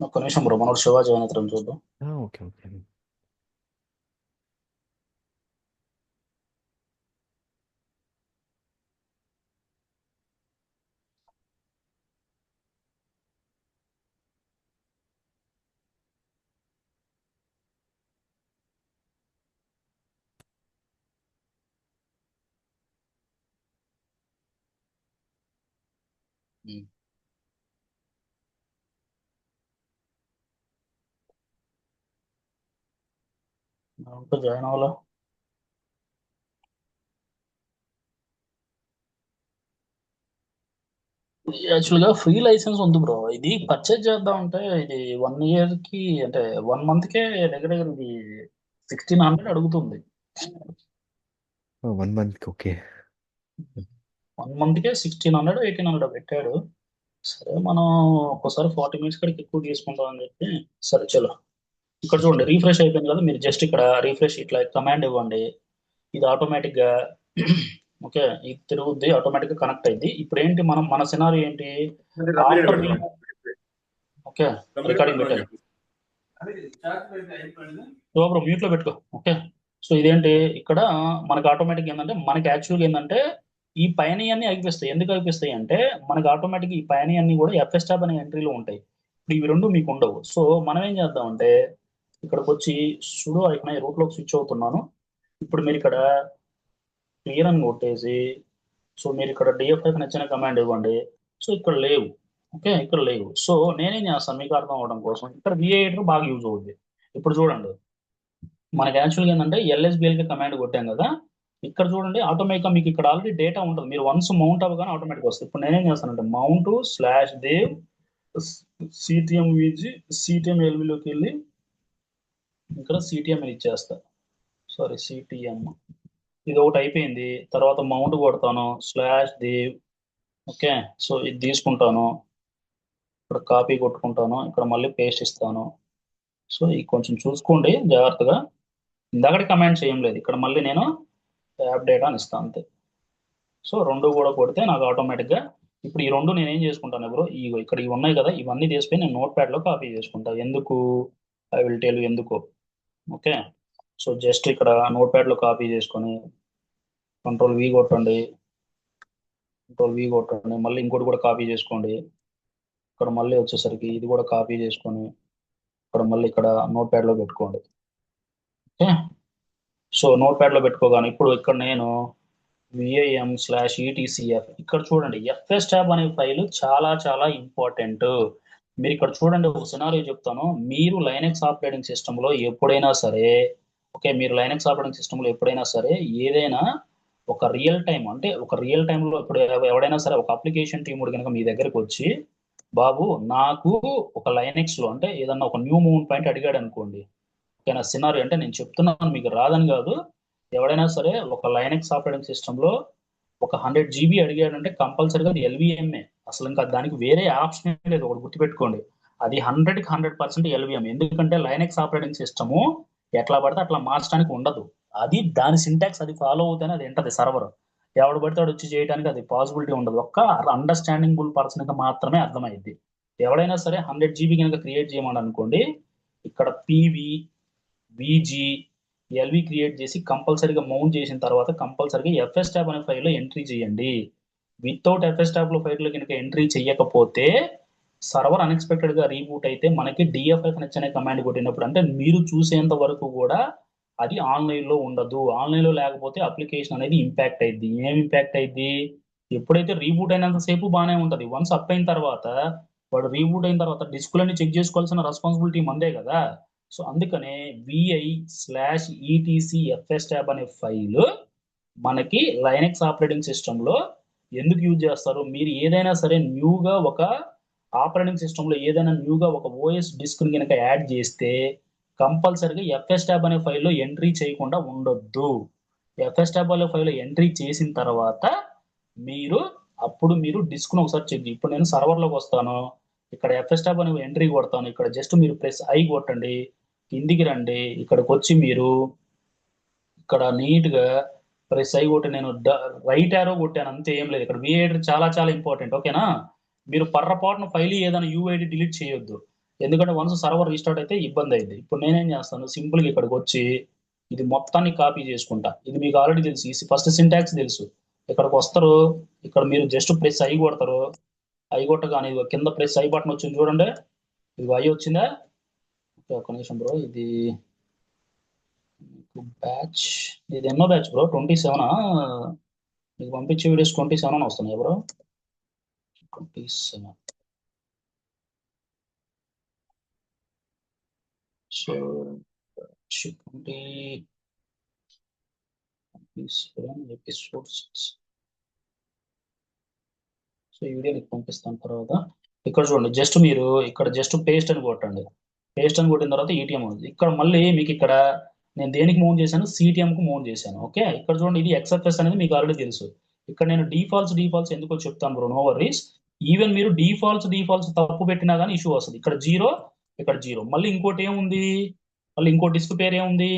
ఒక్క నిమిషం బ్రో, మనోడు శివాజీ అయిన చూద్దాం. Okay okay. దాంట్లో జాయిన్ అవ్వాలా? యాక్చువల్గా ఫ్రీ లైసెన్స్ ఉంది బ్రో. ఇది పర్చేజ్ చేద్దాం అంటే ఇది 1 ఇయర్ కి అంటే 1 మంత్ కే దగ్గర దగ్గర ఇది 1600 అడుగుతుంది. 1 మంత్కి ఓకే. 1 మంత్ కే 1600 1800 పెట్టాడు. సరే మనం ఒక్కోసారి 40 మినిట్స్ కడికి ఎక్కువ తీసుకుంటాం అని చెప్పి, సరే చలో. ఇక్కడ చూడండి రీఫ్రెష్ అయిపోయింది కదా, మీరు జస్ట్ ఇక్కడ రీఫ్రెష్ ఇట్లా కమాండ్ ఇవ్వండి. ఇది ఆటోమేటిక్ గా ఓకే, ఇది తిరుగుద్ది, ఆటోమేటిక్ గా కనెక్ట్ అయింది. ఇప్పుడు ఏంటి మనం మన సినారీ ఏంటి ఆఫ్టర్ ఓకే, రికార్డింగ్ పెట్టాలి. బ్రో మ్యూట్ లో పెట్టుకో. ఓకే, సో ఇదేంటి ఇక్కడ మనకి ఆటోమేటిక్ ఏంటంటే, మనకి యాక్చువల్గా ఏంటంటే ఈ పైన అన్ని ఆగిపిస్తాయి. ఎందుకు ఆగిపిస్తాయి అంటే మనకి ఆటోమేటిక్ ఈ పైన అన్ని కూడా ఎఫ్ఎస్ ట్యాబ్ అనే ఎంట్రీలో ఉంటాయి. ఇప్పుడు ఇవి రెండు మీకు ఉండవు. సో మనం ఏం చేద్దామంటే ఇక్కడికి వచ్చి సుడో అయిపోయిన రూట్ లోకి స్విచ్ అవుతున్నాను. ఇప్పుడు మీరు ఇక్కడ క్లియర్ అని కొట్టేసి, సో మీరు ఇక్కడ డిఎఫ్ నచ్చిన కమాండ్ ఇవ్వండి. సో ఇక్కడ లేవు. ఓకే, ఇక్కడ లేవు. సో నేనేం చేస్తాను మీకు అర్థం అవడం కోసం, ఇక్కడ విఐటర్ బాగా యూజ్ అవుద్ది. ఇప్పుడు చూడండి మనకి యాక్చువల్గా ఏంటంటే ఎల్ఎస్బిఎల్కి కమాండ్ కొట్టాం కదా, ఇక్కడ చూడండి ఆటోమేటిక్గా మీకు ఇక్కడ ఆల్రెడీ డేటా ఉంటుంది. మీరు వన్స్ మౌంట్ అవ్వగానే ఆటోమేటిక్ వస్తుంది. ఇప్పుడు నేనేం చేస్తానంటే మౌంట్ స్లాష్ దేవ్ సిటిఎం విజి సిటిఎం ఎల్విలోకి వెళ్ళి ఇక్కడ సిటిఎం ఇచ్చేస్తా. సారీ సిటిఎం, ఇది ఒకటి అయిపోయింది. తర్వాత మౌంట్ కొడతాను స్లాష్ దేవ్. ఓకే, సో ఇది తీసుకుంటాను, ఇక్కడ కాపీ కొట్టుకుంటాను, ఇక్కడ మళ్ళీ పేస్ట్ ఇస్తాను. సో ఇది కొంచెం చూసుకోండి జాగ్రత్తగా. ఇందాకటి కమాండ్ చేయం లేదు, ఇక్కడ మళ్ళీ నేను యాప్ డేటా అని ఇస్తాను అంతే. సో రెండు కూడా కొడితే నాకు ఆటోమేటిక్గా ఇప్పుడు ఈ రెండు నేను ఏం చేసుకుంటాను బ్రో, ఈ ఇక్కడ ఇవి ఉన్నాయి కదా, ఇవన్నీ తీసుకొని నేను నోట్ ప్యాడ్లో కాపీ చేసుకుంటాను. ఎందుకు, ఐ విల్ టెల్ ఎందుకు. ఓకే, సో జస్ట్ ఇక్కడ నోట్ ప్యాడ్లో కాపీ చేసుకొని కంట్రోల్ కొట్టండి, కంట్రోల్ కొట్టండి, మళ్ళీ ఇంకోటి కూడా కాపీ చేసుకోండి. ఇక్కడ మళ్ళీ వచ్చేసరికి ఇది కూడా కాపీ చేసుకొని ఇక్కడ మళ్ళీ ఇక్కడ నోట్ ప్యాడ్లో పెట్టుకోండి. ఓకే, సో నోట్ ప్యాడ్లో పెట్టుకోగానే ఇప్పుడు ఇక్కడ నేను VIM/ETCF ఇక్కడ చూడండి ఎఫ్ఎస్ ట్యాబ్ అనే ఫైల్ చాలా చాలా ఇంపార్టెంట్. మీరు ఇక్కడ చూడండి ఒక సినారియో చెప్తాను. మీరు లైనెక్స్ ఆపరేటింగ్ సిస్టంలో ఎప్పుడైనా సరే, ఓకే, మీరు లైనెక్స్ ఆపరేటింగ్ సిస్టంలో ఎప్పుడైనా సరే ఏదైనా ఒక రియల్ టైం అంటే ఒక రియల్ టైంలో ఇప్పుడు ఎవడైనా సరే ఒక అప్లికేషన్ టీముడు కనుక మీ దగ్గరికి వచ్చి బాబు నాకు ఒక లైనెక్స్ లో అంటే ఏదన్నా ఒక న్యూ మూవ్ పాయింట్ అడిగాడు అనుకోండి. ఓకేనా, సినారీ అంటే నేను చెప్తున్నాను మీకు రాదని కాదు. ఎవడైనా సరే ఒక లైనెక్స్ ఆపరేటింగ్ సిస్టంలో ఒక 100 GB అడిగాడంటే కంపల్సరీగా అది ఎల్విఎంఏ. అసలు ఇంకా దానికి వేరే ఆప్షన్ లేదు, ఒకటి గుర్తుపెట్టుకోండి. అది 100% ఎల్విఎం. ఎందుకంటే లైనెక్స్ ఆపరేటింగ్ సిస్టము ఎట్లా పడితే అట్లా మార్చడానికి ఉండదు. అది దాని సింటాక్స్ అది ఫాలో అవుతేనే అది ఎంటది సర్వర్. ఎవడు పడితే వాడు వచ్చి చేయడానికి అది పాసిబిలిటీ ఉండదు. ఒక్క అండర్స్టాండింగ్ పర్సన్ కి మాత్రమే అర్థమైంది. ఎవడైనా సరే 100 GB కనుక క్రియేట్ చేయమని అనుకోండి, ఇక్కడ పివి విజి ఎల్వి క్రియేట్ చేసి కంపల్సరీగా మౌంట్ చేసిన తర్వాత కంపల్సరీగా ఎఫ్ఎస్ ట్యాబ్ అనే ఫైల్లో ఎంట్రీ చేయండి. వితౌట్ ఎఫ్ఎస్ ట్యాబ్ లో ఫైల్లో కనుక ఎంట్రీ చేయకపోతే సర్వర్ అన్ఎక్స్పెక్టెడ్ గా రీబూట్ అయితే మనకి డిఎఫ్ఎఫ్ అనే కమాండ్ కొట్టినప్పుడు అంటే మీరు చూసేంత వరకు కూడా అది ఆన్లైన్ లో ఉండదు. ఆన్లైన్ లో లేకపోతే అప్లికేషన్ అనేది ఇంపాక్ట్ అయింది. ఏం ఇంపాక్ట్ అయింది, ఎప్పుడైతే రీబూట్ అయినంత సేపు బాగానే ఉంటది. వన్స్ అప్ అయిన తర్వాత వాడు రీబూట్ అయిన తర్వాత డిస్కులన్నీ చెక్ చేసుకోవాల్సిన రెస్పాన్సిబిలిటీ మందే కదా. సో అందుకనే VI/ETCFS ట్యాబ్ అనే ఫైల్ మనకి లైనెక్స్ ఆపరేటింగ్ సిస్టంలో ఎందుకు యూజ్ చేస్తారు, మీరు ఏదైనా సరే న్యూగా ఒక ఆపరేటింగ్ సిస్టంలో ఏదైనా న్యూగా ఒక ఓఎస్ డిస్క్ కనుక యాడ్ చేస్తే కంపల్సరీగా ఎఫ్ఎస్ ట్యాబ్ అనే ఫైల్లో ఎంట్రీ చేయకుండా ఉండొద్దు. ఎఫ్ఎస్ ట్యాబ్ అనే ఫైల్లో ఎంట్రీ చేసిన తర్వాత మీరు అప్పుడు మీరు డిస్క్ను ఒకసారి చెక్. ఇప్పుడు నేను సర్వర్లోకి వస్తాను, ఇక్కడ ఎఫ్ఎస్ ట్యాబ్ అనే ఎంట్రీ కొడతాను. ఇక్కడ జస్ట్ మీరు ప్రెస్ ఐ కొట్టండి, కిందికి రండి. ఇక్కడికి వచ్చి మీరు ఇక్కడ నీట్ గా ప్రెస్ ఐ కొట్టి నేను రైట్ యారో కొట్టాను అంతే, ఏం లేదు. ఇక్కడ విఐడి చాలా చాలా ఇంపార్టెంట్. ఓకేనా, మీరు పర్రపాటున ఫైల్ ఏదైనా యూఐడి డిలీట్ చేయొద్దు. ఎందుకంటే వన్స్ సర్వర్ రీస్టార్ట్ అయితే ఇబ్బంది అయింది. ఇప్పుడు నేనేం చేస్తాను, సింపుల్గా ఇక్కడికి వచ్చి ఇది మొత్తాన్ని కాపీ చేసుకుంటా. ఇది మీకు ఆల్రెడీ తెలుసు, ఈ ఫస్ట్ సింటాక్స్ తెలుసు. ఇక్కడికి వస్తారు, ఇక్కడ మీరు జస్ట్ ప్రెస్ ఐ కొడతారు. ఐ కొట్టగానే ఇదిగో కింద ప్రెస్ ఐ బటన్ వచ్చింది చూడండి, ఇది ఐ వచ్చిందా. ఓకే, ఒక్క నిమిషం బ్రో, ఇది బ్యాచ్, ఇది ఎన్నో బ్యాచ్ బ్రో, 27? మీకు పంపించే వీడియోస్ 27 అని వస్తున్నాయి బ్రో. 27. So 27 episodes. సో ఈ వీడియో మీకు పంపిస్తాను తర్వాత. ఇక్కడ చూడండి, జస్ట్ మీరు ఇక్కడ జస్ట్ పేస్ట్ అని కొట్టండి. పేస్ట్ అని కొట్టిన తర్వాత ఈటీఎం ఉంది ఇక్కడ. మళ్ళీ మీకు ఇక్కడ నేను దేనికి మూవ్ చేశాను, సిటిఎం కు మూవ్ చేశాను. ఓకే, ఇక్కడ చూడండి, ఇది ఎక్స్ఎఫ్ఎస్ అనేది మీకు ఆల్రెడీ తెలుసు. ఇక్కడ నేను డిఫాల్ట్స్ ఎందుకో చెప్తాను బ్రో, నో వరీస్. ఈవెన్ మీరు డిఫాల్ట్స్ తప్పు పెట్టినా కానీ ఇష్యూ వస్తుంది. ఇక్కడ జీరో, ఇక్కడ జీరో. మళ్ళీ ఇంకోటి ఏముంది, మళ్ళీ ఇంకో డిస్క్ పేరు ఏముంది,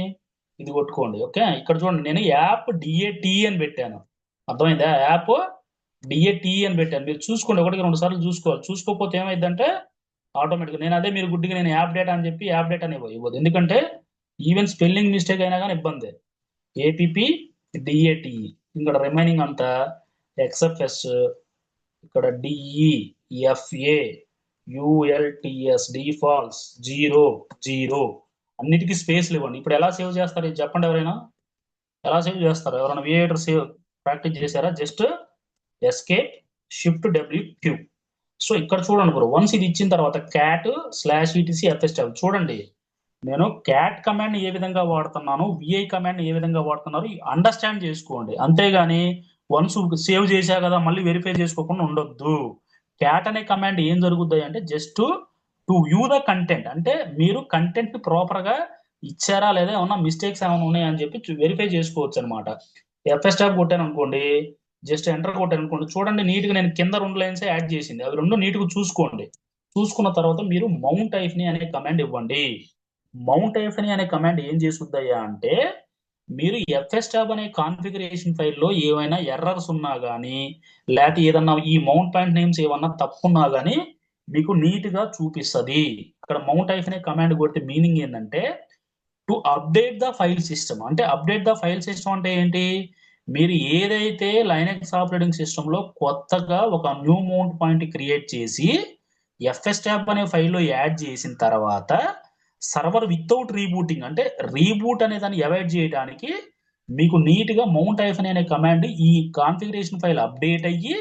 ఇది కొట్టుకోండి. ఓకే, ఇక్కడ చూడండి, నేను యాప్ డిఏటి అని పెట్టాను. అర్థమైందా, యాప్ డిఏటి అని పెట్టాను. మీరు చూసుకోండి, ఒకటికి 2 సార్లు చూసుకోవాలి. చూసుకోకపోతే ఏమైందంటే ఆటోమేటిక్గా నేను అదే, మీరు గుడ్డిగా నేను యాప్ డేటా అని చెప్పి యాప్ డేటా అని ఇవ్వదు. ఎందుకంటే ఈవెన్ స్పెల్లింగ్ మిస్టేక్ అయినా కానీ ఇబ్బంది. ఏపీపీ డిఏటిఈ, ఇక్కడ రిమైనింగ్ అంతా ఎక్స్ఎఫ్ఎస్, ఇక్కడ D E F A U L T S defaults zero zero, అన్నిటికీ స్పేస్లు ఇవ్వండి. ఇప్పుడు ఎలా సేవ్ చేస్తారు ఇది చెప్పండి ఎవరైనా, ఎలా సేవ్ చేస్తారు? ఎవరైనా విఏటర్ సేవ్ ప్రాక్టీస్ చేశారా? Just escape shift W. So ఇక్కడ చూడండి బ్రో, వన్స్ ఇది ఇచ్చిన తర్వాత క్యాట్ /etc fs చూడండి, నేను క్యాట్ కమాండ్ ఏ విధంగా వాడుతున్నాను, విఐ కమాండ్ ఏ విధంగా వాడుతున్నారు అండర్స్టాండ్ చేసుకోండి. అంతేగాని వన్స్ సేవ్ చేశా కదా మళ్ళీ వెరిఫై చేసుకోకుండా ఉండొద్దు. క్యాట్ అనే కమాండ్ ఏం జరుగుద్ది అంటే just to view the content, అంటే మీరు కంటెంట్ ప్రాపర్ గా ఇచ్చారా లేదా, ఏమన్నా మిస్టేక్స్ ఏమైనా ఉన్నాయా అని చెప్పి వెరిఫై చేసుకోవచ్చు అనమాట. ఎఫ్ఎస్ ట్యాబ్ కొట్టాను అనుకోండి, జస్ట్ ఎంటర్ కొట్టాను అనుకోండి, చూడండి నీట్ గా నేను కింద 2 లైన్స్ యాడ్ చేసింది, అవి 2 నీట్ గా చూసుకోండి. చూసుకున్న తర్వాత మీరు మౌంట్ ఐఫ్ని అనే కమాండ్ ఇవ్వండి. మౌంట్ ఐఫ్ని అనే కమాండ్ ఏం చేస్తుందయ్యా అంటే, మీరు ఎఫ్ఎస్ ట్యాబ్ అనే కాన్ఫిగరేషన్ ఫైల్లో ఏమైనా ఎర్రర్స్ ఉన్నా కానీ, లేకపోతే ఏదన్నా ఈ మౌంట్ పాయింట్ నేమ్స్ ఏమన్నా తప్పున్నా కానీ మీకు నీట్ గా చూపిస్తుంది. ఇక్కడ మౌంట్ ఐఫ్ అనే కమాండ్ కొడితే మీనింగ్ ఏంటంటే to update the file system. అంటే అప్డేట్ ద ఫైల్ సిస్టమ్ అంటే ఏంటి, మీరు ఏదైతే లైనక్స్ ఆపరేటింగ్ సిస్టమ్ లో కొత్తగా ఒక న్యూ మౌంట్ పాయింట్ క్రియేట్ చేసి ఎఫ్ఎస్ ట్యాబ్ అనే ఫైల్లో యాడ్ చేసిన తర్వాత సర్వర్ వితౌట్ రీబూటింగ్, అంటే రీబూట్ అనే దాన్ని అవాయిడ్ చేయడానికి మీకు నీట్ గా మౌంట్ ఐఫన్ అనే కమాండ్ ఈ కాన్ఫిగరేషన్ ఫైల్ అప్డేట్ అయ్యి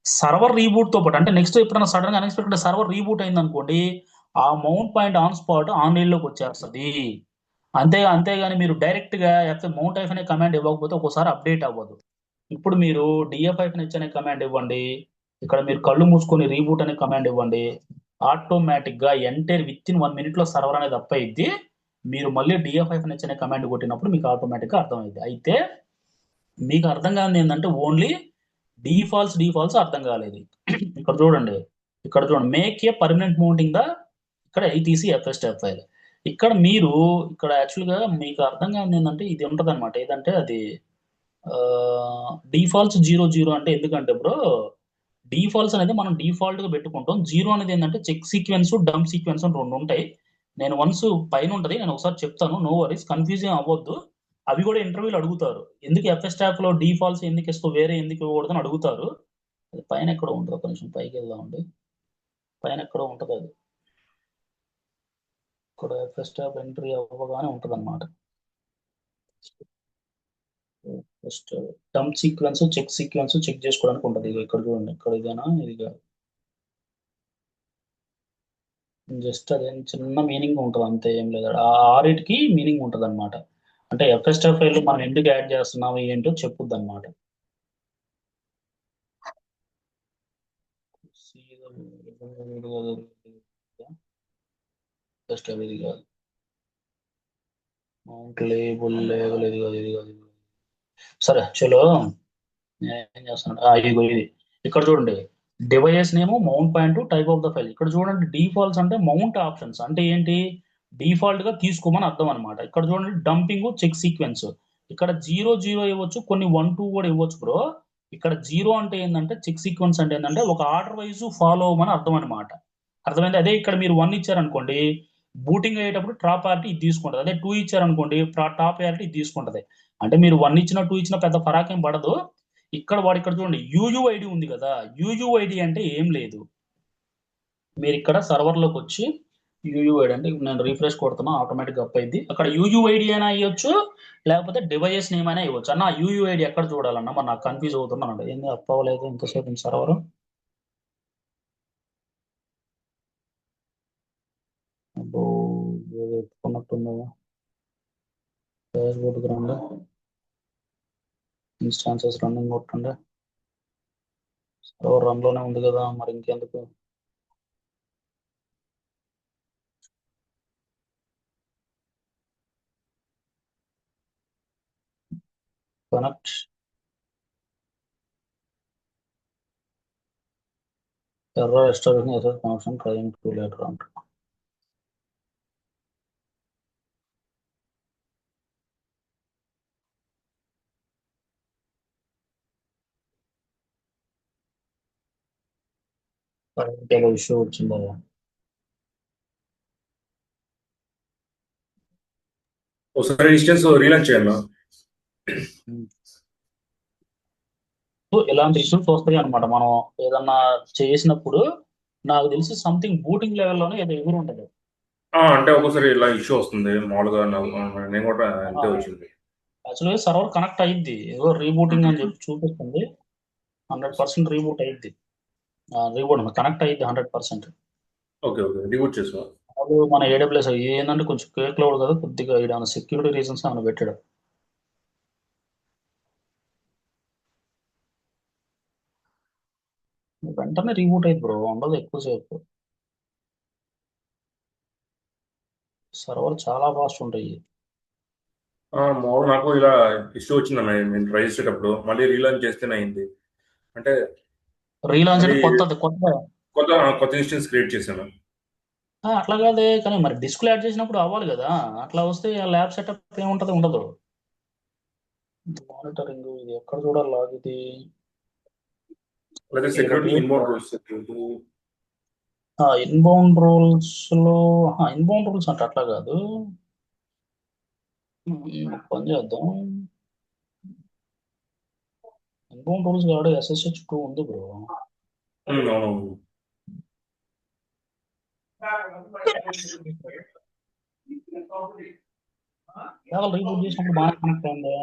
సర్వర్ రీబూట్ తో పాటు, అంటే నెక్స్ట్ ఎప్పుడైనా సడన్ గా అన్ఎక్స్పెక్టెడ్ సర్వర్ రీబూట్ అయింది అనుకోండి, ఆ mount point on spot online లోకి వచ్చేస్తుంది. అంతేగాని మీరు డైరెక్ట్ గా మౌంట్ ఐఫ్ అనే కమాండ్ ఇవ్వకపోతే ఒక్కోసారి అప్డేట్ అవ్వదు. ఇప్పుడు మీరు డిఎఫ్-h అనే కమాండ్ ఇవ్వండి, ఇక్కడ మీరు కళ్ళు మూసుకొని రీబూట్ అనే కమాండ్ ఇవ్వండి, ఆటోమేటిక్ గా ఎంటైర్ విత్ ఇన్ 1 minute లో సర్వర్ అనేది అప్ అయింది. మీరు మళ్ళీ డిఎఫ్-h అనే కమాండ్ కొట్టినప్పుడు మీకు ఆటోమేటిక్ గా అర్థమైంది. అయితే మీకు అర్థం కానిది ఏంటంటే ఓన్లీ డిఫాల్ట్స్ అర్థం కాలేదు. ఇక్కడ చూడండి make a permanent mounting the, ఇక్కడ ఐటీసీ ఎఫ్ఎస్ ట్యాబ్ ఫైల్. ఇక్కడ మీరు ఇక్కడ యాక్చువల్గా మీకు అర్థం కానిది ఏంటంటే ఇది ఉంటుంది అనమాట, ఏదంటే అది డిఫాల్ట్స్ 00 అంటే ఎందుకంటే బ్రో, డిఫాల్ట్స్ అనేది మనం డిఫాల్ట్ గా పెట్టుకుంటాం. 0 అనేది ఏంటంటే చెక్ సీక్వెన్స్ డంప్ సీక్వెన్స్ అని 2 ఉంటాయి. నేను వన్స్ పైన ఉంటది, నేను ఒకసారి చెప్తాను, నో వరీస్, కన్ఫ్యూజ్ ఏం అవ్వద్దు. అవి కూడా ఇంటర్వ్యూలు అడుగుతారు, ఎందుకు ఎఫ్ఎస్ ట్యాబ్ లో డిఫాల్ట్స్ ఎందుకు ఇస్తూ వేరే ఎందుకు ఇవ్వకూడదు అని అడుగుతారు. అది పైన ఎక్కడో ఉంటుంది, ఒక నిమిషం పైకి వెళ్దామండి. పైన ఎక్కడో ఉంటుంది అది, ఇక్కడ ఎఫ్ఎస్ ట్యాబ్ ఎంట్రీ అవ్వగానే ఉంటుంది అనమాట. ఫస్ట్ డంప్ సీక్వెన్స్ చెక్ చేసుకోవడానికి ఉంటుంది. ఇక్కడ చూడండి, ఇక్కడ ఇదేనా, ఇది కాదు, జస్ట్ అదే చిన్న మీనింగ్ ఉంటుంది అంతే, ఏం లేదు. ఆ ఆరిటికి మీనింగ్ ఉంటుంది అనమాట. అంటే ఎఫ్ఎస్ ట్యాబ్ ఫైల్ మనం ఎందుకు యాడ్ చేస్తున్నాము ఏంటో చెప్పుద్ది అనమాట. ఇది కాదు, మౌంట్ లేబుల్ లేబుల్, ఇది కాదు. సరే చలో, నేను ఏం చేస్తాను, ఇది ఇక్కడ చూడండి, device name mount point type of the file. ఇక్కడ చూడండి డిఫాల్ట్స్ అంటే మౌంట్ ఆప్షన్స్ అంటే ఏంటి, డిఫాల్ట్ గా తీసుకోమని అర్థం అనమాట. ఇక్కడ చూడండి డంపింగ్ చెక్ సీక్వెన్స్, ఇక్కడ 00 ఇవ్వచ్చు, కొన్ని 1 2 కూడా ఇవ్వచ్చు బ్రో. ఇక్కడ 0 అంటే ఏంటంటే చెక్ సీక్వెన్స్ అంటే ఏంటంటే ఒక ఆర్డర్ వైజ్ ఫాలో అవ్వమని అర్థం అనమాట. అర్థమైంది. అదే ఇక్కడ మీరు 1 ఇచ్చారనుకోండి, బూటింగ్ అయ్యేటప్పుడు టాప్ ప్రయారిటీ ఇది తీసుకుంటది. అదే 2 ఇచ్చారనుకోండి, టాప్ ప్రయారిటీ ఇది తీసుకుంటది. అంటే మీరు 1 ఇచ్చినా 2 ఇచ్చినా పెద్ద ఫరాక్ ఏం పడదు. ఇక్కడ చూడండి యూయూఐడి ఉంది కదా, యూయూఐడి అంటే ఏం లేదు. మీరు ఇక్కడ సర్వర్లోకి వచ్చి యూయూఐడి అంటే ఇప్పుడు నేను రీఫ్రెష్ కొడుతున్నా, ఆటోమేటిక్ అప్ అయింది. అక్కడ యూయూఐడి అయినా అయ్యొచ్చు, లేకపోతే డివైస్ నేమ్ అయినా ఇవ్వచ్చు. అన్న యూయూఐడి ఎక్కడ చూడాలన్నా, మరి నాకు కన్ఫ్యూజ్ అవుతున్నాను. ఏంది అప్ అవ్వలేదు ఇంతసేపు సర్వర్. అబ్బో, ఏదో ఎత్తుకున్నట్టుంది. డాష్బోర్డ్కి రండి, ఇన్స్టాన్సెస్ రన్నింగ్ కొట్టండి. సర్వర్ రన్ లోనే ఉంది కదా, మరి ఇంకెందుకు. Connect error establishing error connection trying to later అంట. ఏదో ఇష్యూ వచ్చిందా. ఒకసారి ఇన్స్టెన్స్ రీలాంచ్ చేయాలి. సో ఇలాంటి ఇష్యూస్ వస్తాయి అనమాట మనం ఏదన్నా చేసినప్పుడు. నాకు తెలిసి సంథింగ్ బూటింగ్ లెవెల్లోనే ఏదో ఎగురు ఉంటుంది. అంటే ఒక్కోసారి ఇలా ఇష్యూ వస్తుంది మామూలుగా నేను కూడా అంతే వచ్చింది. యాక్చువల్గా సర్వర్ కనెక్ట్ అయ్యిద్ది, ఏదో రీబూటింగ్ అని చెప్పి చూపిస్తుంది. 100% రీబూట్ అయ్యిద్ది. రీబూట్ కనెక్ట్ అయ్యిద్ది 100%. ఓకే ఓకే రిబూట్ చేసుకో. అది మన ఏడబ్ల్యూఎస్ ఏంటంటే కొంచెం కేక్ క్లౌడ్ కదా, కొద్దిగా ఇక్కడ సెక్యూరిటీ రీజన్స్ ఏమైనా పెట్టాడు. వెంటనే రీబూట్ అయ్యింది బ్రో, ఉండదు ఎక్కువసేపు. సర్వర్ చాలా ఫాస్ట్ ఉంటాయి. మామూలు నాకు ఇలా ఇష్యూ వచ్చిందన్న నేను ట్రై చేసేటప్పుడు మళ్ళీ రీలాంచ్ చేస్తేనే అయింది. అంటే రీలాంచ్ మళ్ళీ అంటే కొత్తది కొత్త. కొత్త కొత్త ఇన్స్టెన్స్ క్రియేట్ చేశాను. అట్లా కాదే, కానీ మరి డిస్ప్లే యాడ్ చేసినప్పుడు అవ్వాలి కదా. అట్లా వస్తే ల్యాబ్ సెటప్ ఏముంటది, ఉండదు. మానిటరింగ్ ఇది ఎక్కడ చూడాలి లాగ్ ఇది. అలాగే security inbound rules security. Inbound rules లో, ఇన్బౌండ్ రూల్స్ అంటే అట్లా కాదు. ఒక పని చేద్దాం, ఇన్బౌండ్ రూల్స్ కాదు, SSH 2 ఉంది బ్రో. అవునవును. రీబూట్ చేసినప్పుడు బాగా కనెక్ట్ అయింది.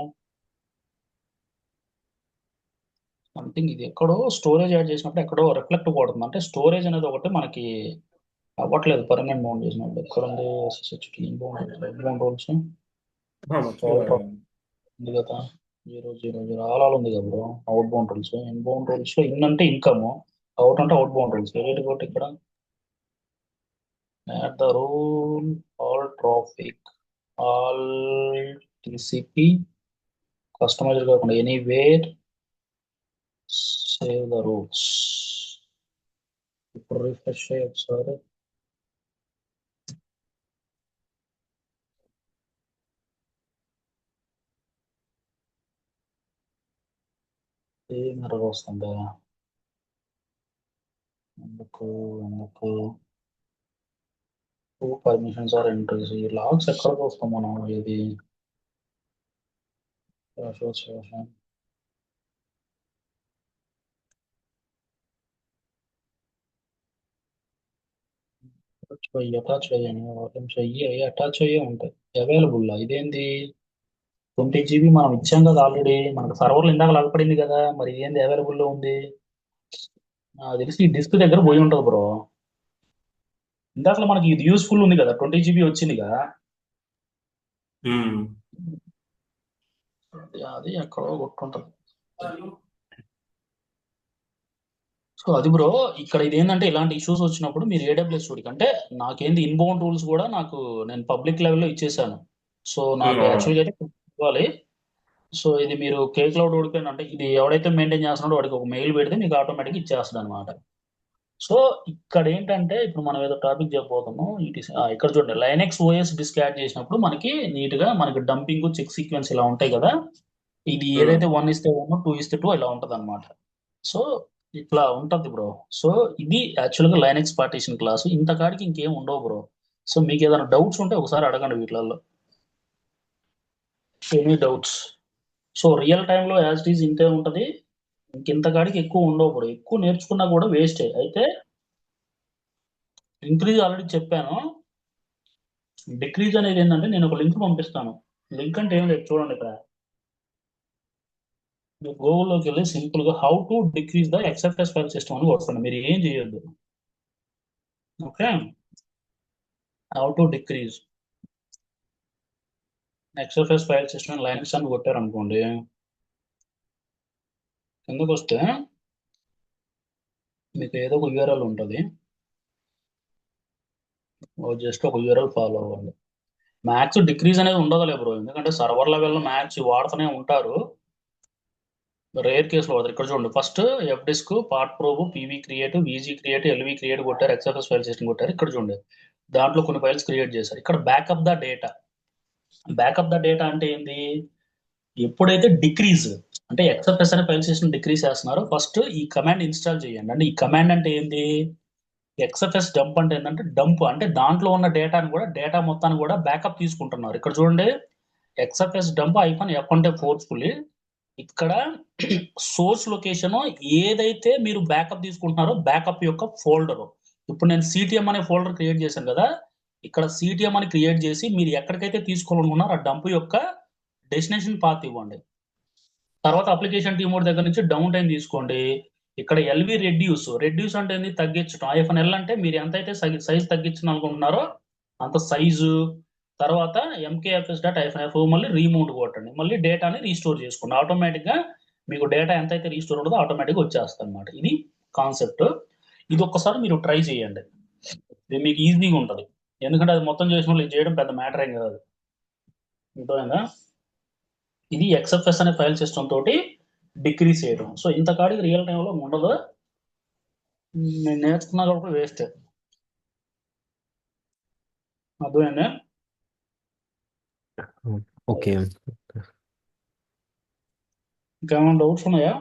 సంథింగ్ ఇది ఎక్కడో స్టోరేజ్ యాడ్ చేసినప్పుడు ఎక్కడో రిఫ్లెక్ట్ కొడుతుంది. అంటే స్టోరేజ్ అనేది ఒకటి మనకి అవ్వట్లేదు పర్మనెంట్ మౌంట్ చేసినప్పుడు. ఎక్కడ ఉంది SSH ఇన్బౌండ్ రూల్స్. ఉంది కదా, 000 ఆల్ ఉంది కదా bro. Out bound rules, inbound rules లో ఇన్ అంటే ఇన్కమ్, అవుట్ అంటే అవుట్ బౌండ్ రూల్స్. ఏదైతే ఒకటి ఇక్కడ add the rule all traffic, all TCP కస్టమైజర్ కాకుండా ఎనీవేర్ సేవ్ ద రూల్స్. ఇప్పుడు రిఫ్రెష్ అయ్యి ఒకసారి. ఏం ఎర్రర్ వస్తుంది, ఎందుకు ఎందుకు. పర్మిషన్స్ ఆర్ ఎంట్రీస్, ఈ లాగ్స్ ఎక్కడ చూస్తాం మనం. ఇది అటాచ్ అయ్యి అటాచ్ అయ్యే ఉంటాయి అవైలబుల్. ఇదేంది 20 GB మనం ఇచ్చాం కదా ఆల్రెడీ, మనకు సర్వర్లు ఇందాక లాగపడింది కదా, మరి ఏంది అవైలబుల్ లో ఉంది. నాకు తెలిసి ఈ డిస్క్ దగ్గర పోయి ఉంటుంది బ్రో. ఇందాక మనకి ఇది యూస్ఫుల్ ఉంది కదా, 20 GB వచ్చింది కదా. అది ఎక్కడో కొట్టుంటది. సో అది బ్రో, ఇక్కడ ఇది ఏంటంటే ఇలాంటి ఇష్యూస్ వచ్చినప్పుడు మీరు AWS స్టూడియో అంటే నాకేంది ఇన్బౌండ్ రూల్స్ కూడా నాకు నేను పబ్లిక్ లెవెల్లో ఇచ్చేసాను. సో నాకు యాక్చువల్గా అయితే ఇవ్వాలి. సో ఇది మీరు క్లౌడ్ ఓడిపోయిన అంటే ఇది ఎవడైతే మెయింటైన్ చేస్తున్నాడో వాడికి ఒక మెయిల్ పెడితే మీకు ఆటోమేటిక్ ఇచ్చేస్తుంది అనమాట. సో ఇక్కడ ఏంటంటే ఇప్పుడు మనం ఏదో టాపిక్ చెప్పబోతున్నాం. ఇక్కడ చూడండి, లైనెక్స్ OS డిస్క్ యాడ్ చేసినప్పుడు మనకి నీట్ గా మనకి డంపింగ్ చెక్ సీక్వెన్స్ ఇలా ఉంటాయి కదా. ఇది ఏదైతే 1 ఇస్తే 1, 2 ఇస్తే 2 ఇలా ఉంటది అనమాట. సో ఇట్లా ఉంటది బ్రో. సో ఇది యాక్చువల్గా లైనెక్స్ పార్టీషన్ క్లాస్. ఇంత కాడికి ఇంకేం ఉండవు బ్రో. సో మీకు ఏదైనా డౌట్స్ ఉంటే ఒకసారి అడగండి వీటిలలో. Any doubts. సో రియల్ టైంలో యాజ్ ఇట్ ఈజ్ ఇంతే ఉంటది. ఇంకింత కాడికి ఎక్కువ ఉండవు బ్రో. ఎక్కువ నేర్చుకున్నా కూడా వేస్టే. అయితే ఇంక్రీజ్ ఆల్రెడీ చెప్పాను. డిక్రీజ్ అనేది ఏంటంటే నేను ఒక లింక్ పంపిస్తాను. లింక్ అంటే ఏం లేదు, చూడండి ఇక్కడ. మీరు గూగుల్లోకి వెళ్ళి సింపుల్ గా how to decrease the XFS file system అని కొట్టండి. మీరు ఏం చేయొద్దు. Okay, how to decrease XFS file system Linux అని కొట్టారు అనుకోండి. కిందకు వస్తే మీకు ఏదో ఒక యూఆర్ఎల్ ఉంటుంది. జస్ట్ ఒక యూఆర్ఎల్ ఫాలో అవ్వండి. మ్యాక్స్ డిక్రీజ్ అనేది ఉండదులే బ్రో, ఎందుకంటే సర్వర్ లెవెల్లో మ్యాక్స్ వాడుతూనే ఉంటారు. రేర్ కేసులో వాడతారు. ఇక్కడ చూడండి, first fdisk, partprobe, pvcreate, vgcreate, lvcreate కొట్టారు, ఎక్స్ఎఫ్ఎస్ ఫైల్ సిస్టమ్ కొట్టారు. ఇక్కడ చూడండి, దాంట్లో కొన్ని ఫైల్స్ క్రియేట్ చేశారు. ఇక్కడ backup the data. Backup the data అంటే ఏంది? ఎప్పుడైతే డిక్రీజ్ అంటే ఎక్స్ఎఫ్ఎస్ అనే ఫైల్ సిస్టమ్ డిక్రీజ్ చేస్తున్నారో ఫస్ట్ ఈ కమాండ్ ఇన్స్టాల్ చేయండి. అంటే ఈ కమాండ్ అంటే ఏంది? ఎక్స్ఎఫ్ఎస్ డంప్ అంటే ఏంటంటే డంప్ అంటే దాంట్లో ఉన్న డేటాను కూడా, డేటా మొత్తాన్ని కూడా బ్యాకప్ తీసుకుంటున్నారు. ఇక్కడ చూడండి, ఎక్స్ఎఫ్ఎస్ డంప్ ఐఫన్ ఎఫ్ అంటే ఫోర్స్ఫుల్లీ. ఇక్కడ సోర్స్ లొకేషన్ ఏదైతే మీరు బ్యాకప్ తీసుకుంటున్నారో బ్యాకప్ యొక్క ఫోల్డర్. ఇప్పుడు నేను సిటిఎం అనే ఫోల్డర్ క్రియేట్ చేశాను కదా, ఇక్కడ సిటిఎం అని క్రియేట్ చేసి మీరు ఎక్కడికైతే తీసుకోవాలనుకున్నారో ఆ డంప్ యొక్క డెస్టినేషన్ పాత్ ఇవ్వండి. తర్వాత అప్లికేషన్ కీబోర్డ్ దగ్గర నుంచి డౌన్ టైం తీసుకోండి. ఇక్కడ ఎల్వి రెడ్యూస్ అంటే ఏంది? తగ్గించడం. ఐఫన్ ఎల్ అంటే మీరు ఎంత అయితే సైజ్ తగ్గించాలని అనుకుంటున్నారో అంత సైజు. తర్వాత ఎంకేఎఫ్ఎస్ డాట్ ఐఫన్ ఎఫ్ మళ్ళీ రీమూవ్ కొట్టండి. మళ్ళీ డేటాని రీస్టోర్ చేసుకోండి. ఆటోమేటిక్గా మీకు డేటా ఎంత అయితే రీస్టోర్ ఉంటుందో ఆటోమేటిక్గా వచ్చేస్తుంది అనమాట. ఇది కాన్సెప్ట్. ఇది ఒక్కసారి మీరు ట్రై చేయండి. ఇది మీకు ఈజీగా ఉంటుంది. ఎందుకంటే అది మొత్తం చేసిన వాళ్ళు ఇది చేయడం పెద్ద మ్యాటర్ ఏం కాదు. అర్థమైందా? ఇది ఎక్స్ఎఫ్ఎస్ అనే ఫైల్ సిస్టమ్ తోటి డిక్రీస్ చేయడం. సో ఇంత కాడికి రియల్ టైంలో ఉండదు. నేను నేర్చుకున్నా కాబట్టి వేస్ట్. అర్థమైందా? ఓకే. ఇంకేమైనా డౌట్స్ ఉన్నాయా?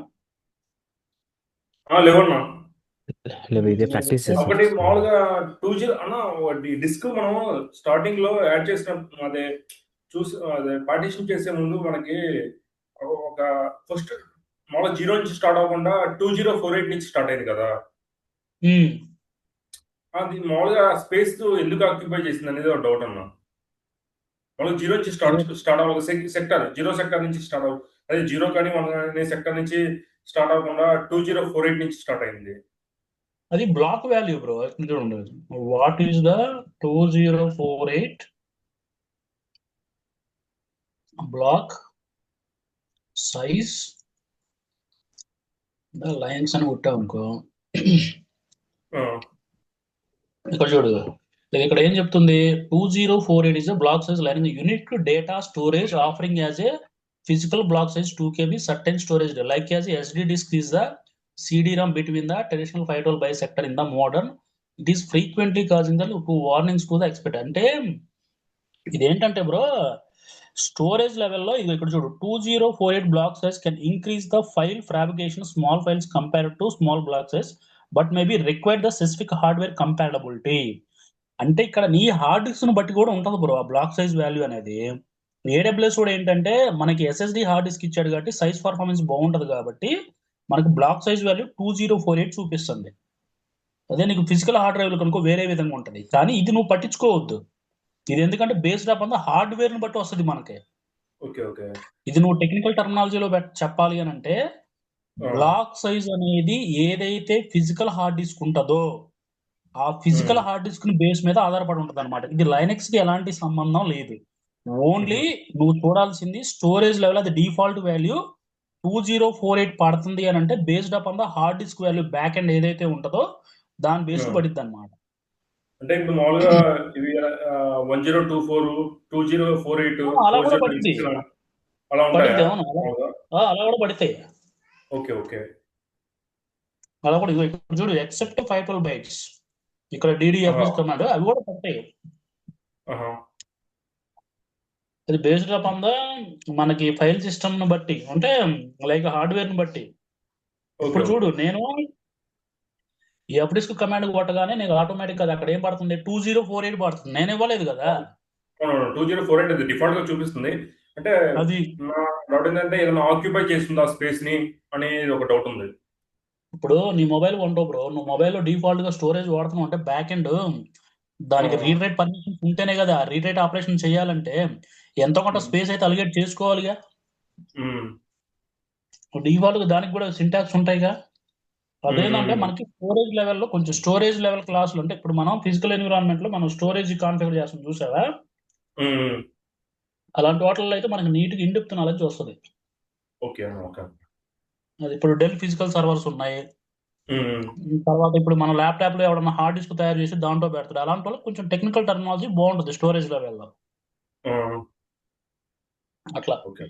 లేవన్నా. లేవు, ఇదే ప్రాక్టీస్ ఒకటి చేస్తాం. మామూలుగా 2G అన్న డిస్క్ మనం స్టార్టింగ్ లో యాడ్ చేసిన అదే చూసి అదే పార్టీషన్ చేసే ముందు మనకి ఒక ఫస్ట్ మామూలుగా 0 నుంచి స్టార్ట్ అవ్వకుండా 2048 నుంచి స్టార్ట్ అయింది కదా. ఉమ్. అది మామూలుగా స్పేస్ ఎందుకు ఆక్యుపై చేసింది అనేది ఒక డౌట్ అన్న. మామూలుగా 0 నుంచి స్టార్ట్ అవ్వాలి, సెక్టర్ 0 సెక్టర్ నుంచి స్టార్ట్ అవ్వాలి. అదే 0 కానీ 1 అనే సెక్టర్ నుంచి స్టార్ట్ అవ్వకుండా 2048 నుంచి స్టార్ట్ అయింది. అది బ్లాక్ వాల్యూ బ్రో. చూడండి, what is the 2048 block size lines అని కొట్టావు అనుకో. ఇక్కడ చూడు, ఇక్కడ ఏం చెప్తుంది? 2048 is block size line unique data storage offering as a physical block size 2 KB certain storage like as SD disk is the CD-ROM between the traditional 512 bisector in the modern. It is frequently causing the two warnings to the expert. అంటే ఇదేంటంటే bro, storage లెవెల్లో ఇది ఇక్కడ చూడు, 2048 block size can increase the file fabrication small files compared to small block size but may be required the specific hardware compatibility. అంటే ఇక్కడ నీ hard disk ను బట్టి కూడా ఉంటుంది బ్రో ఆ బ్లాక్ సైజ్ వాల్యూ అనేది. ఏడబ్ల్యూఎస్ కూడా ఏంటంటే మనకి ఎస్ఎస్డి హార్డ్ డిస్క్ ఇచ్చాడు కాబట్టి సైజ్ పర్ఫార్మెన్స్ బాగుంటది కాబట్టి మనకి బ్లాక్ సైజ్ వాల్యూ 2048 చూపిస్తుంది. అదే నీకు ఫిజికల్ హార్డ్ డ్రైవ్ కనుక వేరే విధంగా ఉంటుంది. కానీ ఇది నువ్వు పట్టించుకోవద్దు. ఇది ఎందుకంటే బేస్డ్ అప్ అంతా హార్డ్వేర్ ని బట్టి వస్తుంది మనకి. ఇది నువ్వు టెక్నికల్ టర్మినాలజీలో చెప్పాలి అని అంటే బ్లాక్ సైజ్ అనేది ఏదైతే ఫిజికల్ హార్డ్ డిస్క్ ఉంటుందో ఆ ఫిజికల్ హార్డ్ డిస్క్ బేస్ మీద ఆధారపడి ఉంటుంది అనమాట. ఇది లైనక్స్ కి ఎలాంటి సంబంధం లేదు. ఓన్లీ నువ్వు చూడాల్సింది స్టోరేజ్ లెవెల్, అది డిఫాల్ట్ వాల్యూ 2048 పడుతుంది అని అంటే based up on the hard disk value back end ఏదైతే ఉంటుందో దాని బేస్డ్ పడిద్ది అనమాట. అంటే ఇప్పుడు మామూలుగా ఇవి 1024 2048 అలా కూడా పడుతుంది. అలా ఉంటాయి. అలా కూడా పడతాయి. Okay okay. అలా కూడా ఇక్కడ చూడు, ఎక్సెప్ట్ 512 బైట్స్ ఇక్కడ DDFS కమాండ్ అవి కూడా పడతాయి. అది బేస్డ్ అప్ ఆన్ ద మనకి ఫైల్ సిస్టమ్ ను బట్టి, అంటే లైక్ హార్డ్వేర్ ని బట్టి. ఇప్పుడు చూడు, నేను ఈ ఎఫ్డిస్క్ కమాండ్ కొట్టగానే నీకు ఆటోమేటిక్ అది అక్కడ ఏం పడుతుంది 2048 పడుతుంది. నేను ఇవ్వలేదు కదా. 2048 అది డిఫాల్ట్ గా చూపిస్తుంది. అంటే అది నా డౌట్ ఏంటంటే ఏదైనా ఆక్యుపై చేస్తుంది ఆ స్పేస్ ని అనేది ఒక డౌట్ ఉంది. ఇప్పుడు నీ మొబైల్ కొంటావు బ్రో, నువ్వు మొబైల్లో డిఫాల్ట్ గా స్టోరేజ్ వాడుతున్నావు అంటే బ్యాక్ ఎండ్ దానికి రీడ్ రైట్ పర్మిషన్ ఉంటేనే కదా. రీడ్ రైట్ ఆపరేషన్ చేయాలంటే ఎంతో కొంత స్పేస్ అయితే అలిగేట్ చేసుకోవాలిగా. డిఫాల్ట్ గా దానికి కూడా సింటాక్స్ ఉంటాయిగా. అదేంటంటే మనకి స్టోరేజ్ లెవెల్లో కొంచెం స్టోరేజ్ లెవెల్ క్లాసులు అంటే ఇప్పుడు మనం ఫిజికల్ ఎన్విరాన్మెంట్ లో మనం స్టోరేజ్ కాన్ఫిగర్ చేస్తాం చూసావా, అలాంటి వాటిల్లో అయితే మనకి నీట్ గా ఇండెప్త్ నాలెడ్జ్ వస్తుంది. Okay okay. అది ఇప్పుడు డెల్ ఫిజికల్ సర్వర్స్ ఉన్నాయి. తర్వాత ఇప్పుడు మన ల్యాప్టాప్ లో ఎవడన్నా హార్డ్ డిస్క్ తయారు చేసి దాంట్లో పెడతాడు. అలాంటి వాళ్ళకి కొంచెం టెక్నికల్ టెక్నాలజీ బాగుంటుంది స్టోరేజ్ లెవెల్లో అట్లా. ఓకే.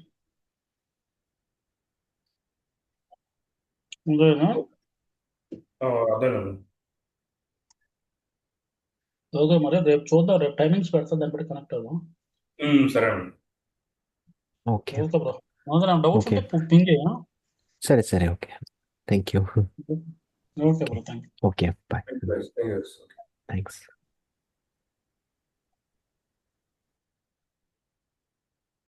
ఇంకేనా? అదేనండి. ఓకే, మరి రేపు చూద్దాం, రేపు టైమింగ్స్ పెడతా, దాన్ని బట్టి కనెక్ట్ అవుదాం. సరే అండి. ఓకే ఓకే బ్రో, ఏమైనా డౌట్స్ ఓకే ఉంటే పింగ్ చేయా. సరే సరే okay thank you okay bro, thank you. Okay bye Thank you guys. Thanks